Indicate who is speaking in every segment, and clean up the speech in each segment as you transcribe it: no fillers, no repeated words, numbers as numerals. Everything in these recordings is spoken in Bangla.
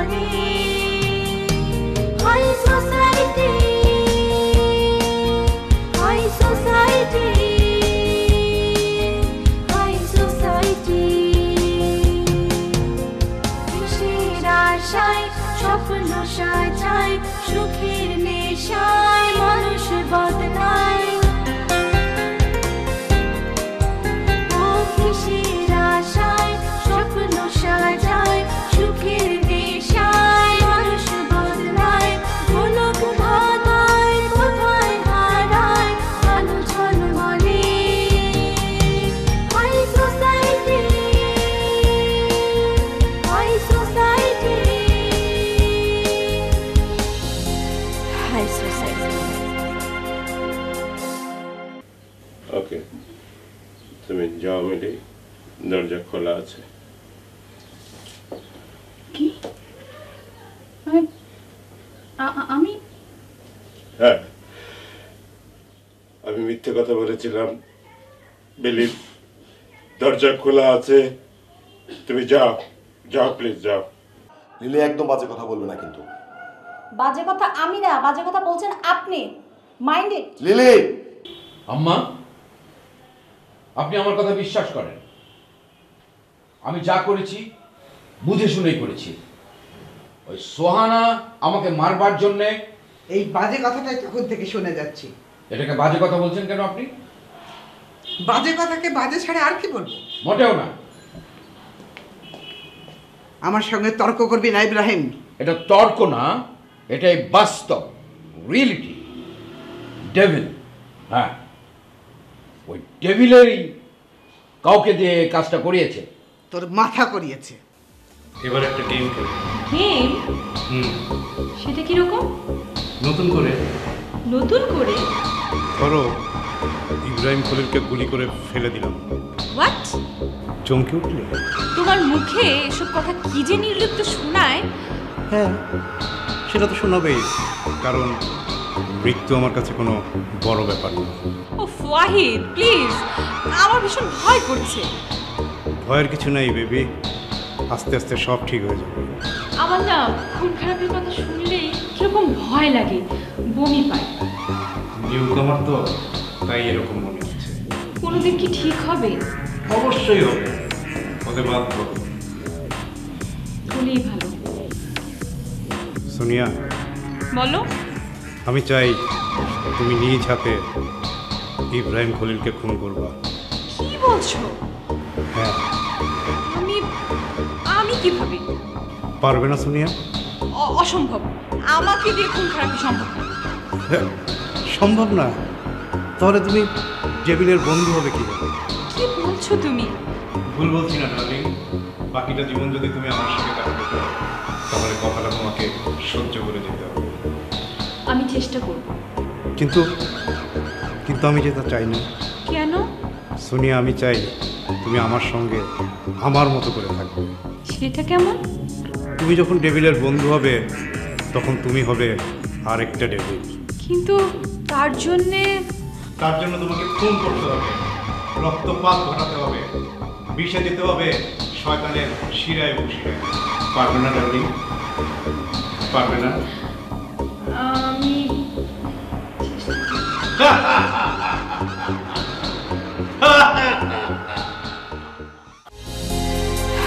Speaker 1: বলে high society high society high society কিসের আশায় স্বপ্ন সাজায় সুখের নেশায় মানুষ বদলায় ও কিসের আশায় স্বপ্ন সাজায় সুখের নেশায় মানুষ বদলায় গোলক ধাঁধায় কোথায় হারায় আলো ঝলমলে high society high society high society
Speaker 2: okay তুমি যাও মিলি দরজা খোলা আছে
Speaker 3: কি আমি
Speaker 2: হ্যাঁ আমি মিথ্যে কথা বলেছিলাম মিলি দরজা খোলা আছে তুমি যাও যাও প্লিজ যাও
Speaker 4: লিলি একদম বাজে কথা বলবে না কিন্তু
Speaker 5: বাজে কথা আমি না, বাজে কথা বলছেন আপনি। Mind it.
Speaker 4: লিলি
Speaker 6: আম্মা আপনি আমার কথা বিশ্বাস করেন আমি যা করেছি বুঝে শুনেই করেছি ওই সোহানা আমাকে মারবার জন্যে
Speaker 7: এই বাজে কথাটাই তখন থেকে শুনে যাচ্ছি।
Speaker 6: এটাকে বাজে কথা বলছেন কেন আপনি?
Speaker 7: বাজে কথাকে বাজে ছাড়া আর কি বলবো?
Speaker 6: মোটেও না।
Speaker 7: আমার সঙ্গে তর্ক করবি না ইব্রাহিম।
Speaker 6: এটা তর্ক না, এটাই বাস্তব রিয়েলিটি। ডেভিল, হ্যাঁ ওই ডেভিলেরই কাউকে দিয়ে কাজটা করিয়েছে।
Speaker 7: তোর মাথা করিয়েছে।
Speaker 8: এবার একটা গেম খেলব।
Speaker 3: গেম? সেটা কি রকম?
Speaker 8: নতুন করে
Speaker 9: ধরো ইব্রাহিম খলিলকে গুলি করে ফেলে দিলাম।
Speaker 3: হোয়াট?
Speaker 9: চমকে উঠলে?
Speaker 3: তোমার মুখে এসব কথা কি যে নির্লিপ্ত শোনায়।
Speaker 9: হ্যাঁ সেটা তো শোনাবেই, কারণ মৃত্যু আমার কাছে কোনো বড় ব্যাপার না।
Speaker 3: ও ওয়াহিদ প্লিজ, আমার ভীষণ ভয় করছে।
Speaker 9: ভয়ের কিছু নাই বেবি, আস্তে আস্তে সব ঠিক হয়ে যাবে।
Speaker 3: আমার না খুন খারাপের কথা শুনলেই কিরকম ভয় লাগে, বমি পায়।
Speaker 8: নিউ কামার তো, তাই এরকম মনে হচ্ছে।
Speaker 3: কোনোদিন কি ঠিক হবে?
Speaker 8: অবশ্যই হবে, হতে বাধ্য।
Speaker 3: বলেই ভালো।
Speaker 9: সোনিয়া
Speaker 3: বলো।
Speaker 9: আমি চাই তুমি নিজ হাতে ইব্রাহিম খলিলকে খুন করবা।
Speaker 3: কি বলছো?
Speaker 9: হ্যাঁ।
Speaker 3: আমি কিভাবে?
Speaker 9: পারবে না সোনিয়া?
Speaker 3: অসম্ভব, আমাকে দিয়ে খুন খারাপই সম্ভব না।
Speaker 9: সম্ভব না? তাহলে তুমি ডেভিলের বন্ধু হবে কিভাবে?
Speaker 3: কি বলছো তুমি?
Speaker 8: ভুল বলছি না ডার্লিং, বাকিটা জীবন যদি তুমি আমার সঙ্গে কাটাতে চাও তাহলে কথাটা তোমাকে সহ্য করে যেতে হবে।
Speaker 3: আমি চেষ্টা করব।
Speaker 9: কিন্তু কিন্তু আমি যেটা চাই না।
Speaker 3: কেন?
Speaker 9: সোনিয়া আমি চাই তুমি আমার সঙ্গে আমার মতো করে থাকবে।
Speaker 3: সেটা কেমন?
Speaker 9: তুমি যখন ডেভিলের বন্ধু হবে তখন তুমি হবে আরেকটা ডেভিল।
Speaker 3: কিন্তু তার
Speaker 8: জন্য তোমাকে খুন করতে হবে, রক্তপাত ঘটাতে হবে, বিষে দিতে হবে শয়তানের শিরায় বসিয়ে। পারবে না ডার্লিং? পারবে না?
Speaker 3: আমি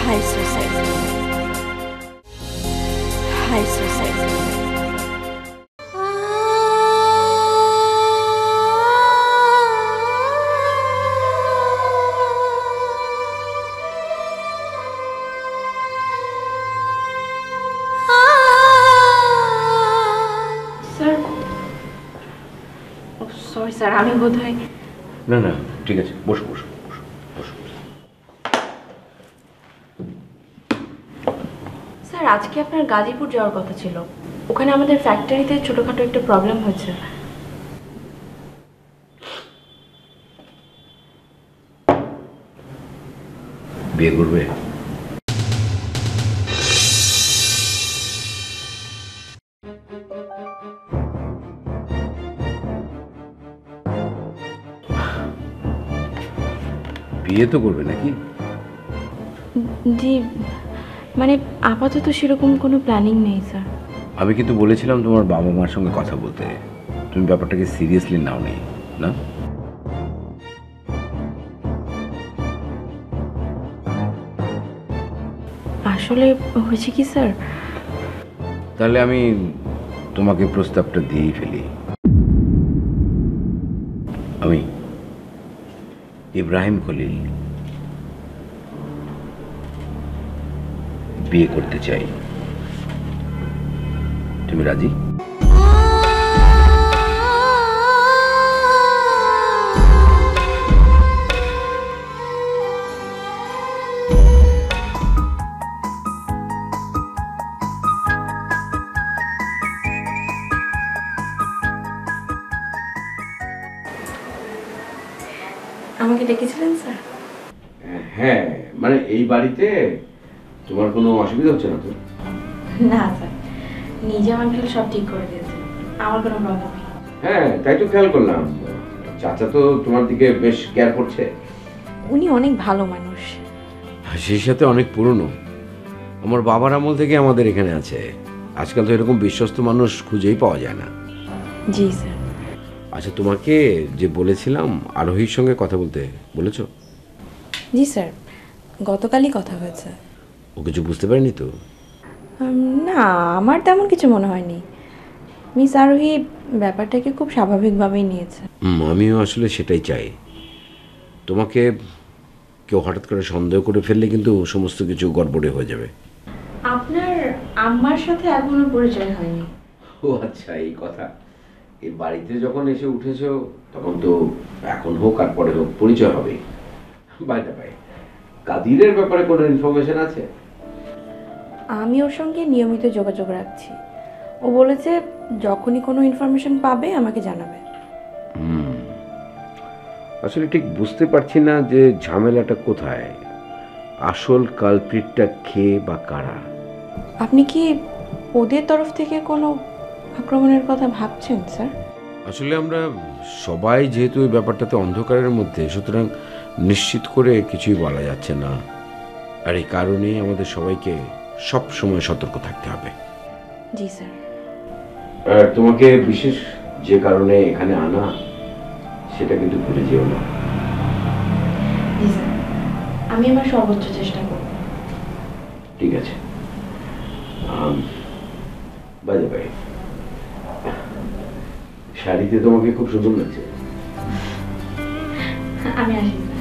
Speaker 1: high society high society
Speaker 3: sorry sir, আমি বোধহয়।
Speaker 6: না না ঠিক আছে, বসো বসো বসো বসো।
Speaker 3: স্যার আজকে আপনার গাজীপুর যাওয়ার কথা ছিল, ওখানে আমাদের ফ্যাক্টরিতে ছোটখাটো একটা প্রবলেম হয়েছে।
Speaker 6: বিয়ে করবে? বিয়ে তো করবে নাকি?
Speaker 3: জি মানে আপাতত সেরকম কোনো প্ল্যানিং নেই স্যার।
Speaker 6: আমি কিন্তু বলেছিলাম তোমার বাবা মার সঙ্গে কথা বলতে, তুমি ব্যাপারটাকে সিরিয়াসলি নাও নি না?
Speaker 3: আসলে হয়েছে কি স্যার,
Speaker 6: তাহলে আমি তোমাকে প্রস্তাবটা দিয়েই ফেলি। আমি ইব্রাহিম খলিল বিয়ে করতে চাই। তুমি রাজি?
Speaker 3: আমাকে ডেকেছিলেন স্যার?
Speaker 6: হ্যাঁ, মানে এই বাড়িতে তোমার কোনো অসুবিধা হচ্ছে না তো?
Speaker 3: না স্যার, নিজে আমার খেলে সব ঠিক করে দিয়েছে, আমার কোনো প্রবলেম নেই।
Speaker 6: হ্যাঁ, তাই তো খেয়াল করলাম। চাচা তো তোমার দিকে বেশ কেয়ার করছে।
Speaker 3: উনি অনেক ভালো মানুষ।
Speaker 6: সেই সাথে অনেক পুরনো, আমার বাবার আমল থেকে আমাদের এখানে আছে। আজকাল তো এরকম বিশ্বস্ত মানুষ খুঁজেই পাওয়া যায় না।
Speaker 3: জি স্যার।
Speaker 6: আচ্ছা, তোমাকে যে বলেছিলাম আরোহীর সঙ্গে কথা বলতে, বলেছ?
Speaker 3: জি স্যার, গতকালই কথা হয়েছে।
Speaker 6: ও কিছু বুঝতে পারেনি তো?
Speaker 3: না, আমার তেমন কিছু মনে হয়নি। মিস আরোহী ব্যাপারটাকে খুব স্বাভাবিকভাবেই নিয়েছে।
Speaker 6: আমিও আসলে সেটাই চাই। তোমাকে কেউ হঠাৎ করে সন্দেহ করে ফেললে কিন্তু সমস্ত কিছু গড়বড়ে হয়ে যাবে।
Speaker 3: আপনার আম্মার সাথে এখনো পরিচয় হয়নি।
Speaker 6: ও আচ্ছা, এই কথা। এই বাড়িতে যখন এসে উঠেছো তখন তো এখন হোক আর পরে হোক পরিচয় হবে। বাইরে ভাই, কাদিরের ব্যাপারে কোনো ইনফরমেশন আছে?
Speaker 3: আমি ওর সঙ্গে নিয়মিত যোগাযোগ রাখছি। ও বলেছে যখনই কোনো ইনফরমেশন পাবে আমাকে জানাবে।
Speaker 6: আসলে ঠিক বুঝতে পারছি না যে ঝামেলাটা কোথায়, আসল কালপ্রিটটা কে বা কারা।
Speaker 3: আপনি কি ওদের তরফ থেকে কোনো আক্রমণের কথা ভাবছেন স্যার?
Speaker 6: আসলে আমরা সবাই যেহেতু এই ব্যাপারটাতে অন্ধকারের মধ্যে, সুতরাং নিশ্চিত করে কিছুই বলা যাচ্ছে না। আর এই কারণেই আমাদের সবাইকে সব সময় সতর্ক থাকতে হবে।
Speaker 3: জি স্যার।
Speaker 6: আর তোমাকে বিশেষ যে কারণে এখানে আনা, সেটা কিন্তু ভুলে যেও না।
Speaker 3: জি স্যার, আমি আমার সর্বোচ্চ চেষ্টা করব।
Speaker 6: ঠিক আছে। বাজে ভাই, শাড়িতে তোমাকে খুব সুন্দর লাগছে।
Speaker 3: আমি আসি sir.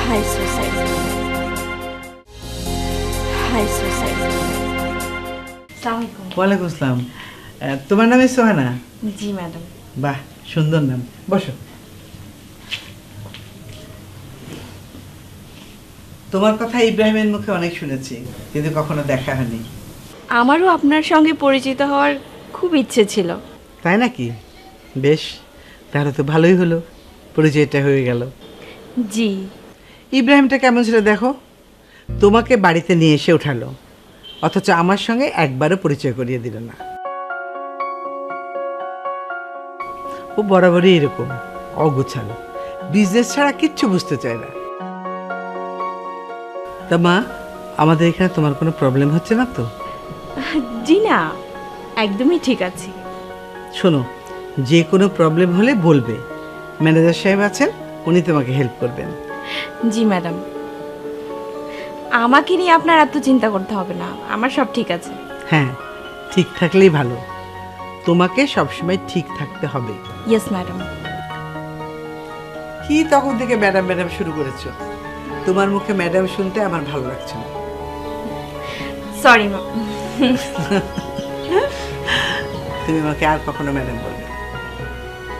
Speaker 1: High society. High society.
Speaker 3: আসসালামু আলাইকুম।
Speaker 7: ওয়ালাইকুম আসসালাম। তোমার নাম সোহানা?
Speaker 3: জি ম্যাডাম।
Speaker 7: বাহ, সুন্দর নাম। বসো। তোমার কথা ইব্রাহিমের মুখে অনেক শুনেছি, কিন্তু কখনো দেখা হয়নি।
Speaker 1: আমারও আপনার সঙ্গে পরিচিত হওয়ার খুব ইচ্ছে ছিল।
Speaker 7: তাই নাকি? বেশ, তাহলে তো ভালোই হলো, পরিচয়টা হয়ে গেল।
Speaker 1: জি।
Speaker 7: ইব্রাহিমটা কেমন ছিল দেখো, তোমাকে বাড়িতে নিয়ে এসে উঠালো, অথচ আমার সঙ্গে একবারও পরিচয় করিয়ে দিল না। ও বরাবরই এরকম অগোছালো, বিজনেস ছাড়া কিচ্ছু বুঝতে চায় না। তা মা, আমাদের এখানে তোমার কোনো প্রবলেম হচ্ছে না তো?
Speaker 1: জি না, একদমই ঠিক আছে।
Speaker 7: শোনো, যে কোনো প্রবলেম হলে বলবে, ম্যানেজার সাহেব আছেন, উনি তোমাকে হেল্প করবেন।
Speaker 1: জি ম্যাডাম, আমাকে নিয়ে আপনার এত চিন্তা করতে হবে না, আমার সব ঠিক আছে।
Speaker 7: হ্যাঁ, ঠিক থাকলেই ভালো। তোমাকে সবসময় ঠিক থাকতে হবে।
Speaker 1: Yes madam.
Speaker 7: কি তখন থেকে ম্যাডাম ম্যাডাম শুরু করেছো? তোমার মুখে ম্যাডাম শুনতে আমার ভালো লাগছে না।
Speaker 1: Sorry ma'am.
Speaker 7: তুমি আমাকে আর কখনো ম্যাডাম বলবে না।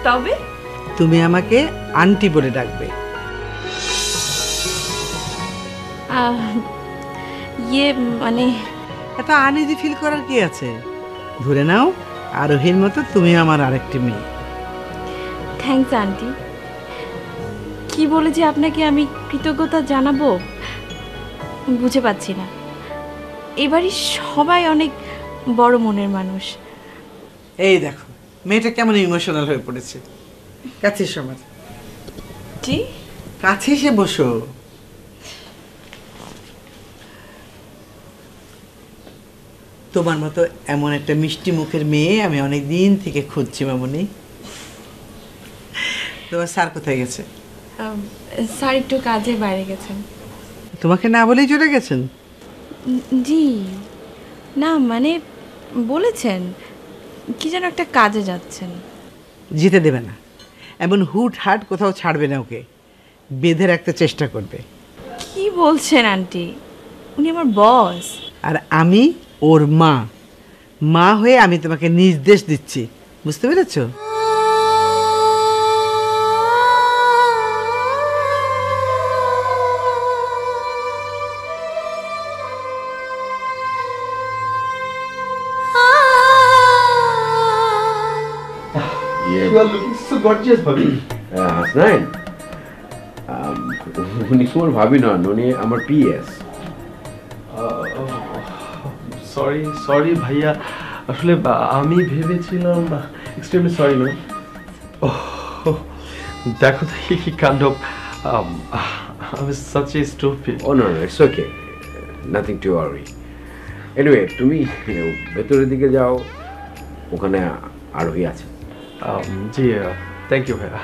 Speaker 1: তবে
Speaker 7: তুমি আমাকে আন্টি বলে ডাকবে।
Speaker 1: ইয়ে মানে
Speaker 7: এত আনইজি ফিল করার কি আছে? ধরে নাও আরোহীর মতো তুমি আমার আরেকটি মেয়ে।
Speaker 1: Thanks aunty. কি বলে যে আপনাকে আমি কৃতজ্ঞতা জানাবো বুঝে পাচ্ছি না। এবারই সবাই অনেক বড় মনের মানুষ।
Speaker 7: এই দেখো মেয়েটা কেমন ইমোশনাল হয়ে পড়েছে। কাছে এসো আমার,
Speaker 1: জি
Speaker 7: কাছে এসে বসো। তোমার মতো এমন একটা মিষ্টি মুখের মেয়ে আমি অনেক দিন থেকে খুঁজছি মামনি। তোমার স্যার কোথায় গেছে?
Speaker 1: স্যার একটু কাজে বাইরে গেছেন।
Speaker 7: তোমাকে না বলেই চলে গেছেন?
Speaker 1: জি না, মানে বলেছেন কি যেন একটা কাজে যাচ্ছেন।
Speaker 7: যেতে দেবে না, এমন হুট হাট কোথাও ছাড়বে না, ওকে বেঁধে রাখতে চেষ্টা করবে।
Speaker 1: কি বলছেন আন্টি? উনি আমার বস।
Speaker 7: আর আমি ওর মা, মা হয়ে আমি তোমাকে নির্দেশ দিচ্ছি, বুঝতে পেরেছো?
Speaker 6: You are looking so gorgeous, Bobby. Hasnain, উনি তোমার ভাবি নন, উনি আমার পিএস।
Speaker 10: সরি ভাইয়া, আসলে আমি ভেবেছিলাম, এক্সট্রিমলি সরি ম্যাম। দেখো তো কি কাণ্ড, আমি such a stupid.
Speaker 6: Oh no, it's okay, nothing to worry. Anyway, তুমি ভেতরের দিকে যাও, ওখানে আরোহী আছে।
Speaker 10: জি থ্যাংক ইউ ভাইয়া।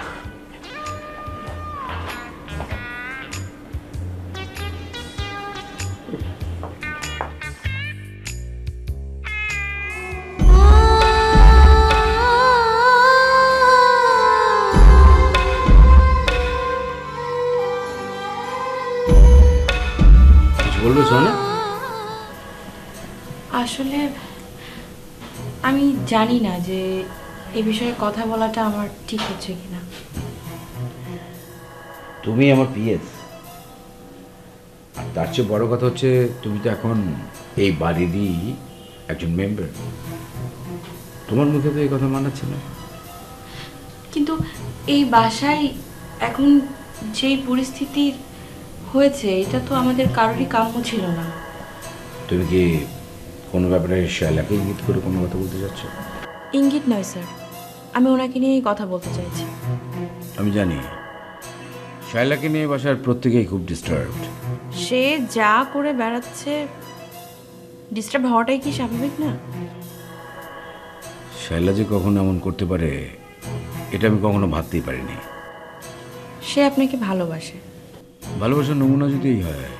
Speaker 6: বলবে সোনা?
Speaker 1: আসলে আমি জানি না যে এই বিষয়ে কথা বলাটা আমার ঠিক হচ্ছে কিনা।
Speaker 6: তুমি আমার পিএস, আর তার চেয়ে বড় কথা হচ্ছে তুমি তো এখন এই বাড়িরই একজন মেম্বার। তোমার মুখে তো এই কথা মানাচ্ছে না।
Speaker 1: কিন্তু এই বাসায় এখন যেই পরিস্থিতি হয়েছে, এটা তো আমাদের কারোরই কাম্য ছিল না।
Speaker 6: তুমি কি কোনো ব্যাপারে শায়লাকে ইঙ্গিত করে কোনো কথা বলতে চাচ্ছ?
Speaker 1: ইঙ্গিত নয় স্যার, আমি ওনাকে নিয়েই কথা বলতে চাইছি।
Speaker 6: আমি জানি শায়লাকে নিয়ে বাসার প্রত্যেকেই খুব ডিস্টার্বড।
Speaker 1: সে যা করে বেড়াচ্ছে, ডিস্টার্ব হওয়াটাই কি স্বাভাবিক না?
Speaker 6: শায়লা যে কখনো এমন করতে পারে এটা আমি কখনো ভাবতেই পারিনি।
Speaker 1: সে আপনাকে ভালোবাসে।
Speaker 6: ভালোবাসার নমুনা যদি এই হয়,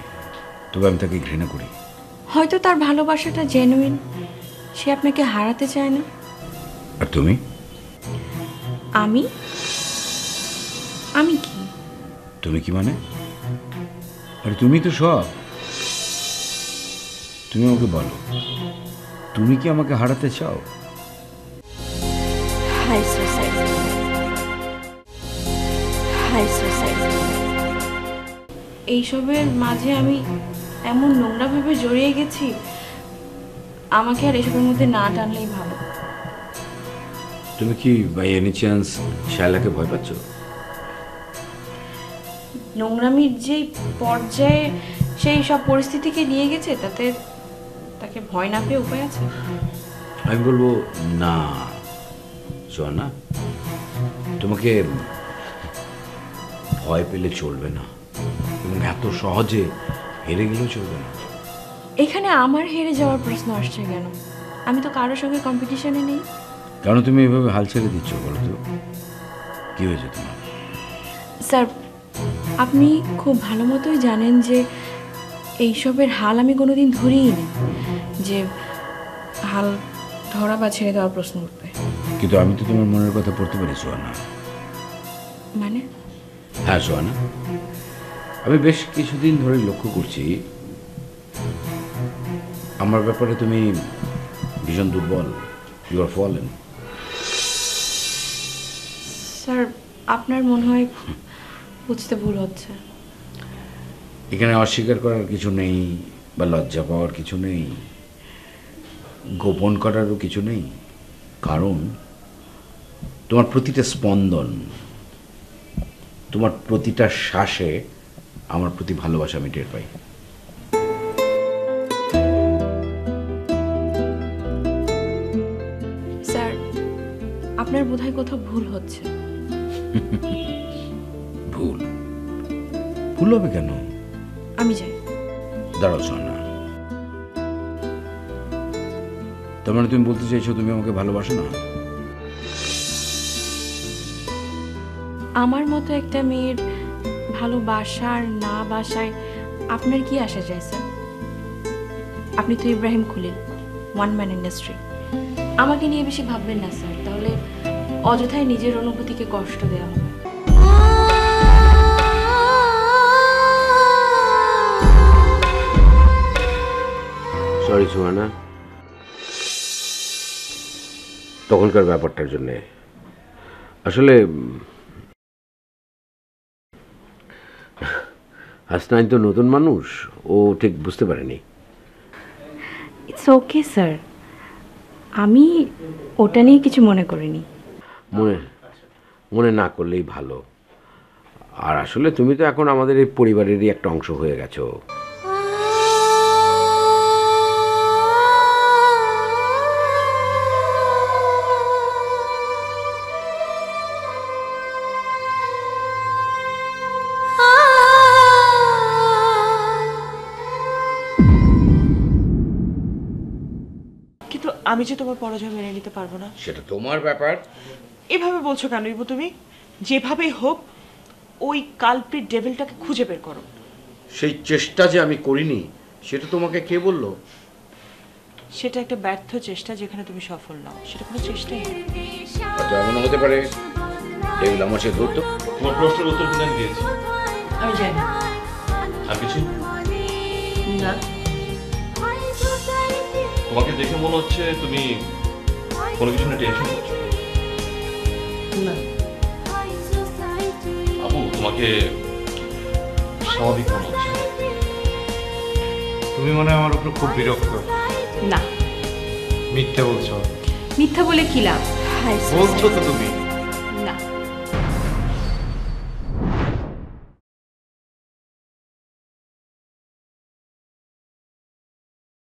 Speaker 6: তবে আমি তাকে ঘৃণা করি।
Speaker 1: হয়তো তার ভালোবাসাটা জেনুইন, সে আপনাকে হারাতে চায় না।
Speaker 6: আর তুমি?
Speaker 1: আমি আমি কি?
Speaker 6: তুমি কি মানে? আরে তুমি তো সব। তুমি আমাকে বলো, তুমি কি আমাকে হারাতে চাও?
Speaker 1: High society, high society. এইসবের মাঝে আমি এমন নোংরাভাবে জড়িয়ে গেছি, আমাকে আর এসবের মধ্যে না টানলেই ভালো।
Speaker 6: তুমি কি বাই এনি চান্স শায়লাকে ভয় পাচ্ছ?
Speaker 1: নোংরামির যেই পর্যায়ে সেই সব পরিস্থিতিকে নিয়ে গেছে, তাতে তাকে ভয় না পেয়ে উপায় আছে?
Speaker 6: আমি বলবো না সোনা, তোমাকে ভয় পেলে চলবে না, এবং এত সহজে হেরে গেলেও চলবে না।
Speaker 1: এখানে আমার হেরে যাওয়ার প্রশ্ন আসছে কেন? আমি তো কারোর সঙ্গে কম্পিটিশনে নেই।
Speaker 6: কেন তুমি এভাবে হাল ছেড়ে দিচ্ছ বলো তো? কি হয়েছে তোমার?
Speaker 1: স্যার, আপনি খুব ভালো মতোই জানেন যে এইসবের হাল আমি কোনোদিন ধরিই নি, যে হাল ধরা বা ছেড়ে দেওয়ার প্রশ্ন উঠবে।
Speaker 6: কিন্তু আমি তো তোমার মনের কথা পড়তে পারি সোহানা।
Speaker 1: মানে?
Speaker 6: হ্যাঁ সোহানা, আমি বেশ কিছুদিন ধরে লক্ষ্য করছি আমার ব্যাপারে তুমি ভীষণ দুর্বল। You R fallen.
Speaker 1: স্যার, আপনার মনে হয় বুঝতে ভুল হচ্ছে।
Speaker 6: এখানে অস্বীকার করার কিছু নেই, বা লজ্জা পাওয়ার কিছু নেই, গোপন করারও কিছু নেই। কারণ তোমার প্রতিটা স্পন্দন, তোমার প্রতিটা শ্বাসে আমার প্রতি ভালোবাসা আমি টের পাই।
Speaker 1: আপনার বোধহয় কোথাও ভুল হচ্ছে।
Speaker 6: ভুল ভুল হবে কেন?
Speaker 1: আমি যাই।
Speaker 6: দাঁড়াও সোহানা, তার মানে তুমি বলতে চাইছো তুমি আমাকে ভালোবাসো না?
Speaker 1: আমার মতো একটা মেয়ের ভালোবাসার না বাসায় আপনার কি আসা যায় স্যার? আপনি তো Ibrahim Khalil, one man industry. আমাকে নিয়ে বেশি ভাববেন না স্যার, তাহলে অযথায় নিজের অনুভূতিকে কষ্ট দেওয়া হবে।
Speaker 6: সরি সোহানা, তখনকার ব্যাপারটার জন্যে। আসলে হাসনাইন তো নতুন মানুষ, ও ঠিক বুঝতে পারেনি।
Speaker 3: ইটস ওকে স্যার, আমি ওটা নিয়ে কিছু মনে করিনি।
Speaker 6: মনে মনে না করলেই ভালো। আর আসলে তুমি তো এখন আমাদের এই পরিবারেরই একটা অংশ হয়ে গেছো।
Speaker 11: কিন্তু আমি যে তোমার পরাজয় মেনে নিতে পারবো না।
Speaker 6: সেটা তোমার ব্যাপার।
Speaker 11: এভাবে বলছো কেন ইবু? তুমি যেভাবেই হোক ওই কালপ্রিট ডেভিলটাকে খুঁজে বের করো।
Speaker 6: সেই চেষ্টা যে আমি করিনি সেটা তোমাকে কে বললো?
Speaker 11: সেটা একটা ব্যর্থ চেষ্টা যেখানে তুমি সফল নাও, সেটা কোনো চেষ্টাই না।
Speaker 6: হয়তো এমন হতে পারে ডেভিল আমার সাথে ধরতো।
Speaker 10: তোমার প্রশ্নের উত্তর কিন্তু আমি দিয়েছি।
Speaker 11: আমি জানি
Speaker 10: আর কিছু?
Speaker 11: না।
Speaker 10: তোমাকে দেখে মনে হচ্ছে তুমি কোনো কিছু নিয়ে টেনশন করছো।
Speaker 11: না
Speaker 10: আপু, তোমাকে স্বাভাবিক মনে হচ্ছে।
Speaker 8: তুমি মনে হয় আমার উপর খুব বিরক্ত।
Speaker 1: না,
Speaker 8: মিথ্যা বলছো।
Speaker 1: মিথ্যা বলে কি লাভ?
Speaker 8: বলছো তো তুমি।